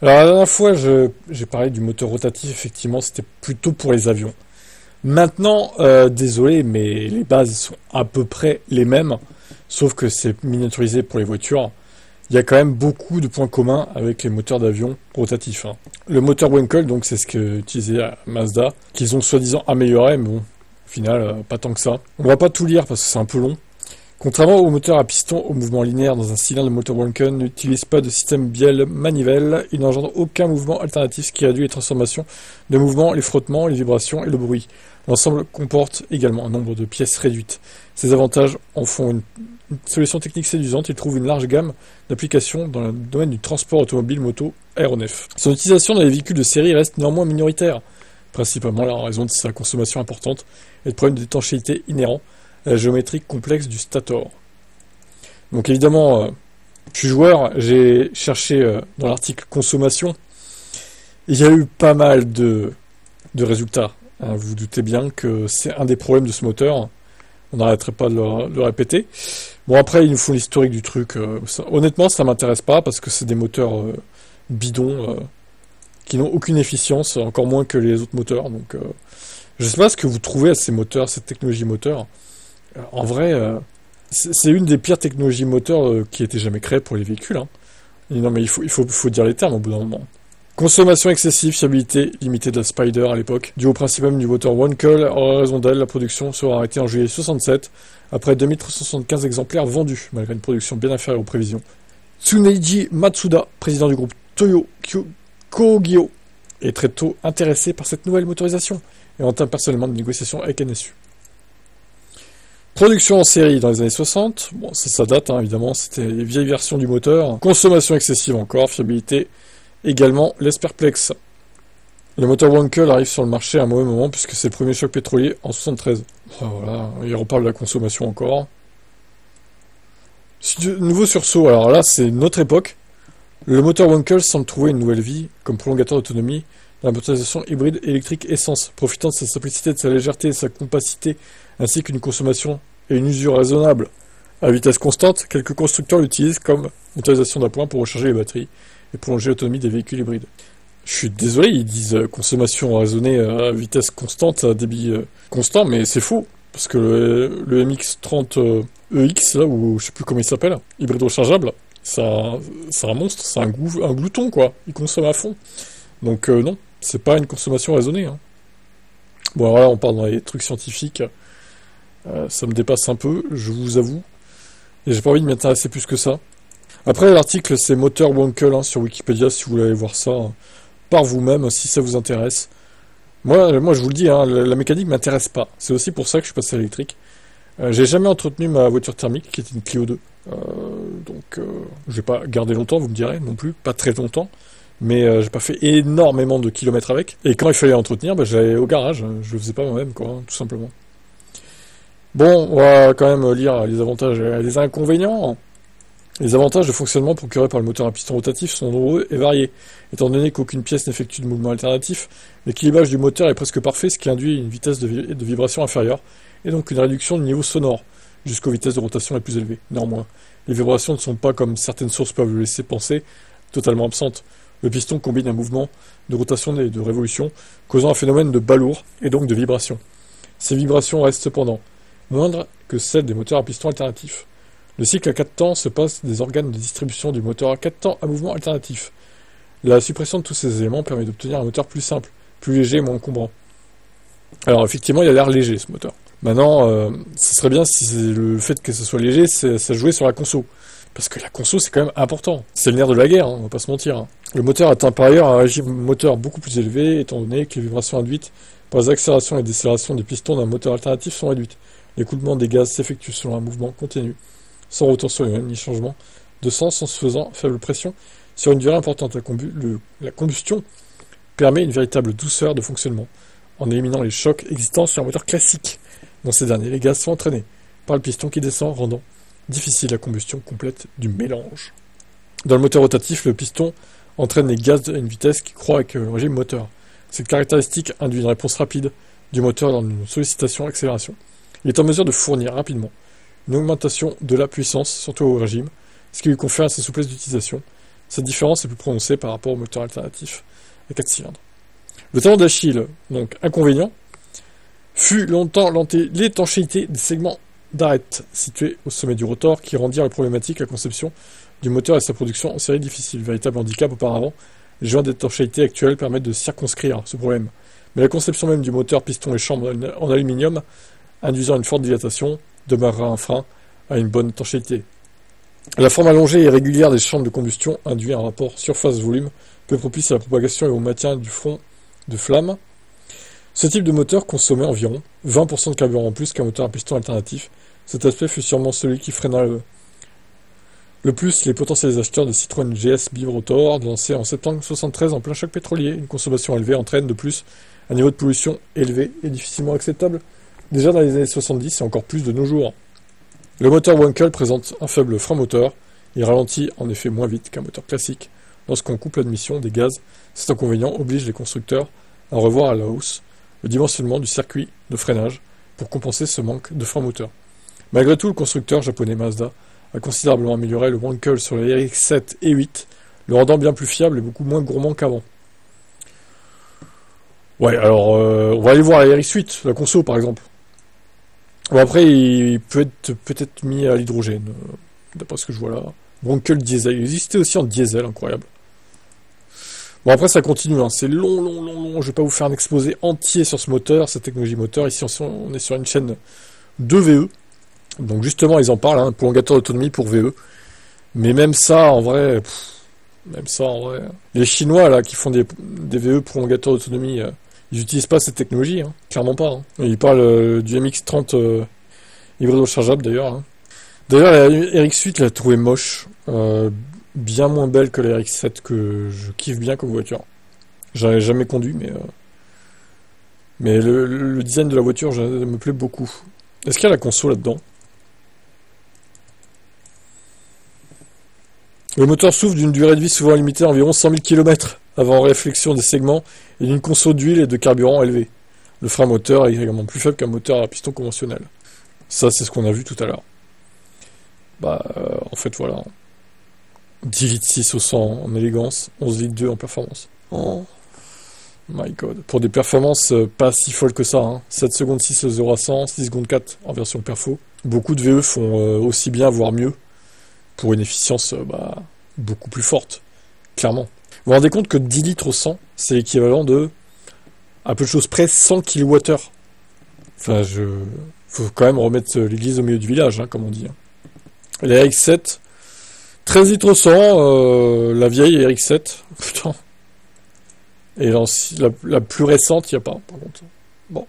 Alors la dernière fois, j'ai parlé du moteur rotatif, effectivement, c'était plutôt pour les avions. Maintenant, désolé, mais les bases sont à peu près les mêmes, sauf que c'est miniaturisé pour les voitures. Il y a quand même beaucoup de points communs avec les moteurs d'avion rotatifs, hein. Le moteur Wankel, donc c'est ce que utilisait Mazda, qu'ils ont soi-disant amélioré, mais bon, au final, pas tant que ça. On va pas tout lire parce que c'est un peu long. Contrairement au moteur à piston au mouvement linéaire dans un cylindre, le moteur Wankel n'utilise pas de système bielle-manivelle, il n'engendre aucun mouvement alternatif, ce qui réduit les transformations de mouvements, les frottements, les vibrations et le bruit. L'ensemble comporte également un nombre de pièces réduites. Ces avantages en font une solution technique séduisante. Il trouve une large gamme d'applications dans le domaine du transport automobile, moto, aéronef. Son utilisation dans les véhicules de série reste néanmoins minoritaire, principalement en raison de sa consommation importante et de problèmes d'étanchéité inhérents à la géométrie complexe du stator. Donc évidemment, je suis joueur, j'ai cherché dans l'article consommation, il y a eu pas mal de résultats. Vous vous doutez bien que c'est un des problèmes de ce moteur. On n'arrêterait pas de le répéter. Bon, après, il nous faut l'historique du truc. Honnêtement, ça m'intéresse pas parce que c'est des moteurs bidons qui n'ont aucune efficience, encore moins que les autres moteurs. Donc, je sais pas ce que vous trouvez à ces moteurs, cette technologie moteur. En vrai, c'est une des pires technologies moteurs qui a été jamais créée pour les véhicules, hein. Et non, mais il faut dire les termes au bout d'un moment. Consommation excessive, fiabilité limitée de la Spider à l'époque. Dû au principe même du moteur Wankel, en raison d'elle, la production sera arrêtée en juillet 67, après 2375 exemplaires vendus, malgré une production bien inférieure aux prévisions. Tsuneiji Matsuda, président du groupe Toyo Kogyo, est très tôt intéressé par cette nouvelle motorisation et entame personnellement des négociations avec NSU. Production en série dans les années 60, bon ça date hein, évidemment, c'était les vieilles versions du moteur. Consommation excessive encore, fiabilité également laisse perplexe. Le moteur Wankel arrive sur le marché à un mauvais moment puisque c'est le premier choc pétrolier en 73. Voilà, il reparle de la consommation encore. Nouveau sursaut, alors là c'est notre époque. Le moteur Wankel semble trouver une nouvelle vie comme prolongateur d'autonomie dans la motorisation hybride électrique essence, profitant de sa simplicité, de sa légèreté et de sa compacité, ainsi qu'une consommation et une usure raisonnable. À vitesse constante, quelques constructeurs l'utilisent comme motorisation d'appoint pour recharger les batteries et prolonger l'autonomie des véhicules hybrides. Je suis désolé, ils disent consommation raisonnée à vitesse constante, à débit constant, mais c'est faux. Parce que le MX-30 EX, là, ou je sais plus comment il s'appelle, hybride rechargeable, c'est un monstre, c'est un glouton, quoi. Il consomme à fond. Donc non, c'est pas une consommation raisonnée, hein. Bon, alors là, on parle dans les trucs scientifiques. Ça me dépasse un peu, je vous avoue. Et j'ai pas envie de m'intéresser plus que ça. Après, l'article, c'est moteur Wankel hein, sur Wikipédia, si vous voulez aller voir ça hein, par vous-même, si ça vous intéresse. Moi, je vous le dis, hein, la mécanique m'intéresse pas. C'est aussi pour ça que je suis passé à l'électrique. J'ai jamais entretenu ma voiture thermique, qui était une Clio 2. Donc, je vais pas garder longtemps, vous me direz, non plus, pas très longtemps. Mais j'ai pas fait énormément de kilomètres avec. Et quand il fallait entretenir, j'allais au garage. Je le faisais pas moi-même, quoi, hein, tout simplement. Bon, on va quand même lire les avantages et les inconvénients. Les avantages de fonctionnement procurés par le moteur à piston rotatif sont nombreux et variés. Étant donné qu'aucune pièce n'effectue de mouvement alternatif, l'équilibrage du moteur est presque parfait, ce qui induit une vitesse de vibration inférieure, et donc une réduction du niveau sonore, jusqu'aux vitesses de rotation les plus élevées. Néanmoins, les vibrations ne sont pas, comme certaines sources peuvent le laisser penser, totalement absentes. Le piston combine un mouvement de rotation et de révolution, causant un phénomène de balourd, et donc de vibration. Ces vibrations restent cependant moindres que celles des moteurs à piston alternatifs. Le cycle à 4 temps se passe des organes de distribution du moteur à 4 temps à mouvement alternatif. La suppression de tous ces éléments permet d'obtenir un moteur plus simple, plus léger et moins encombrant. Alors effectivement, il a l'air léger ce moteur. Maintenant, ce serait bien si le fait que ce soit léger, ça jouait sur la conso. Parce que la conso, c'est quand même important. C'est le nerf de la guerre, hein, on va pas se mentir. Hein. Le moteur atteint par ailleurs un régime moteur beaucoup plus élevé, étant donné que les vibrations induites par les accélérations et décélérations des pistons d'un moteur alternatif sont réduites. L'écoulement des gaz s'effectue selon un mouvement continu, sans retention ni changement de sens en se faisant faible pression sur une durée importante. La combustion permet une véritable douceur de fonctionnement, en éliminant les chocs existants sur un moteur classique. Dans ces derniers, les gaz sont entraînés par le piston qui descend, rendant difficile la combustion complète du mélange. Dans le moteur rotatif, le piston entraîne les gaz à une vitesse qui croît avec le régime moteur. Cette caractéristique induit une réponse rapide du moteur dans une sollicitation-accélération. Il est en mesure de fournir rapidement une augmentation de la puissance, surtout au régime, ce qui lui confère sa souplesse d'utilisation, Cette différence est plus prononcée par rapport au moteur alternatif à 4 cylindres. Le talon d'Achille, donc inconvénient, fut longtemps l'étanchéité des segments d'arête situés au sommet du rotor qui rendirent problématique la conception du moteur et sa production en série difficile. Véritable handicap auparavant, les joints d'étanchéité actuels permettent de circonscrire ce problème. Mais la conception même du moteur, piston et chambre en aluminium, induisant une forte dilatation, demeurera un frein à une bonne étanchéité. La forme allongée et régulière des chambres de combustion induit un rapport surface-volume peu propice à la propagation et au maintien du front de flamme. Ce type de moteur consommait environ 20% de carburant en plus qu'un moteur à piston alternatif. Cet aspect fut sûrement celui qui freina le plus les potentiels acheteurs de Citroën GS Birotor, lancé en septembre 1973 en plein choc pétrolier. Une consommation élevée entraîne de plus un niveau de pollution élevé et difficilement acceptable déjà dans les années 70 et encore plus de nos jours. Le moteur Wankel présente un faible frein moteur. Il ralentit en effet moins vite qu'un moteur classique. Lorsqu'on coupe l'admission des gaz, cet inconvénient oblige les constructeurs à revoir à la hausse le dimensionnement du circuit de freinage pour compenser ce manque de frein moteur. Malgré tout, le constructeur japonais Mazda a considérablement amélioré le Wankel sur les RX-7 et 8, le rendant bien plus fiable et beaucoup moins gourmand qu'avant. Ouais, alors on va aller voir la RX-8, la conso par exemple. Bon, après, il peut être peut-être mis à l'hydrogène, d'après ce que je vois là. Wankel diesel, il existait aussi en diesel, incroyable. Bon, après, ça continue, hein. C'est long. Je vais pas vous faire un exposé entier sur ce moteur, cette technologie moteur. Ici, on est sur une chaîne de VE. Donc, justement, ils en parlent, hein, prolongateur d'autonomie pour VE. Mais même ça, en vrai, les Chinois, là, qui font des VE prolongateurs d'autonomie, ils n'utilisent pas cette technologie, hein. Clairement pas. Hein. Ils parlent du MX-30 hybride rechargeable, d'ailleurs. Hein. D'ailleurs, la RX-8, je l'ai trouvée moche. Bien moins belle que la RX-7 que je kiffe bien comme voiture. J'en ai jamais conduit, mais le design de la voiture me plaît beaucoup. Est-ce qu'il y a la console là-dedans? Le moteur souffre d'une durée de vie souvent limitée à environ 100 000 km avant réflexion des segments et d'une conso d'huile et de carburant élevée. Le frein moteur est également plus faible qu'un moteur à piston conventionnel. Ça, c'est ce qu'on a vu tout à l'heure. En fait, voilà. 10 litres 6 au 100 en élégance, 11 litres 2 en performance. Oh my god. Pour des performances pas si folles que ça, hein. 7 secondes 6 au 0 à 100, 6 secondes 4 en version perfo. Beaucoup de VE font aussi bien, voire mieux, pour une efficience beaucoup plus forte, clairement. Vous vous rendez compte que 10 litres au 100, c'est l'équivalent de, à peu de choses près, 100 kWh. Enfin, faut quand même remettre l'église au milieu du village, hein, comme on dit. Hein. La RX-7, 13 litres au 100, la vieille RX-7, putain. Et la plus récente, il n'y a pas, par contre. Bon.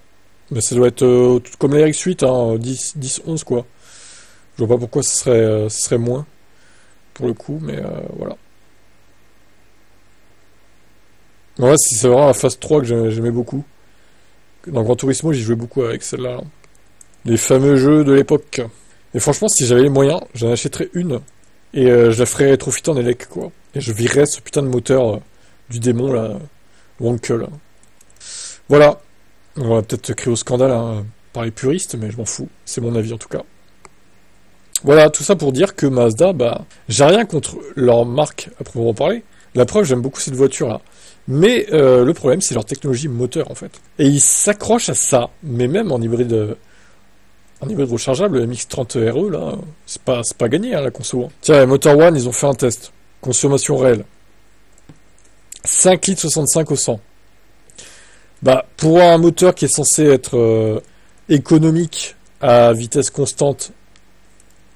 Mais ça doit être comme la RX-8, hein, 10, 11, quoi. Je vois pas pourquoi ce serait moins, pour le coup, mais voilà. Ouais, c'est vraiment la phase 3 que j'aimais beaucoup. Dans Gran Turismo, j'y jouais beaucoup avec celle-là. Là. Les fameux jeux de l'époque. Et franchement, si j'avais les moyens, j'en achèterais une. Et je la ferais rétrofiter en élec, quoi. Et je virerais ce putain de moteur du démon, là. Wankel. Là. Voilà. On va peut-être crier au scandale hein, par les puristes, mais je m'en fous. C'est mon avis, en tout cas. Voilà, tout ça pour dire que Mazda, j'ai rien contre leur marque, à proprement parler. La preuve, j'aime beaucoup cette voiture-là. Mais le problème, c'est leur technologie moteur, en fait. Et ils s'accrochent à ça, mais même en hybride rechargeable, le MX-30 RE, là, c'est pas gagné, hein, la conso. Hein. Tiens, les Motor One, ils ont fait un test. Consommation réelle. 5 litres 65 au 100. Pour un moteur qui est censé être économique à vitesse constante,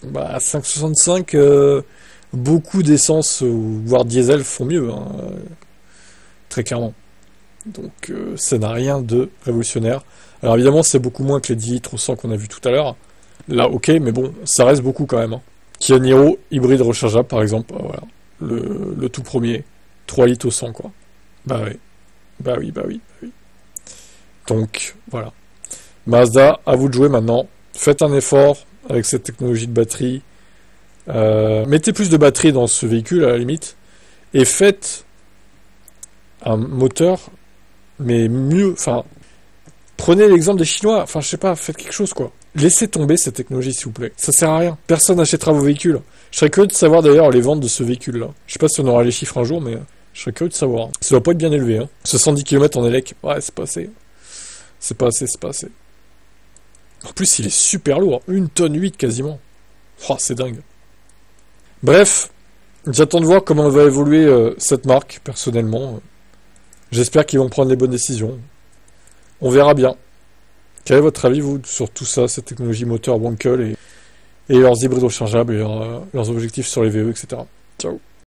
5,65, beaucoup d'essence, voire diesel, font mieux, hein, très clairement. Donc, ça n'a rien de révolutionnaire. Alors évidemment, c'est beaucoup moins que les 10 litres au 100 qu'on a vu tout à l'heure. Là, ok, mais bon, ça reste beaucoup quand même. Hein. Kia Niro, hybride rechargeable, par exemple, voilà. Le tout premier, 3 litres au 100, quoi. Oui. Donc, voilà. Mazda, à vous de jouer maintenant. Faites un effort avec cette technologie de batterie. Mettez plus de batterie dans ce véhicule, à la limite. Et faites un moteur, mais mieux, enfin... Prenez l'exemple des Chinois, enfin je sais pas, faites quelque chose quoi. Laissez tomber cette technologie, s'il vous plaît. Ça sert à rien. Personne n'achètera vos véhicules. Je serais curieux de savoir d'ailleurs les ventes de ce véhicule-là. Je sais pas si on aura les chiffres un jour, mais je serais curieux de savoir. Ça doit pas être bien élevé, hein. 70 km en élec, ouais, c'est pas assez. C'est pas assez, c'est pas assez. En plus, il est super lourd. 1 tonne 8 quasiment. Oh, c'est dingue. Bref, j'attends de voir comment va évoluer cette marque, personnellement. J'espère qu'ils vont prendre les bonnes décisions. On verra bien. Quel est votre avis, vous, sur tout ça, cette technologie moteur Wankel et leurs hybrides rechargeables et leurs objectifs sur les VE, etc. Ciao.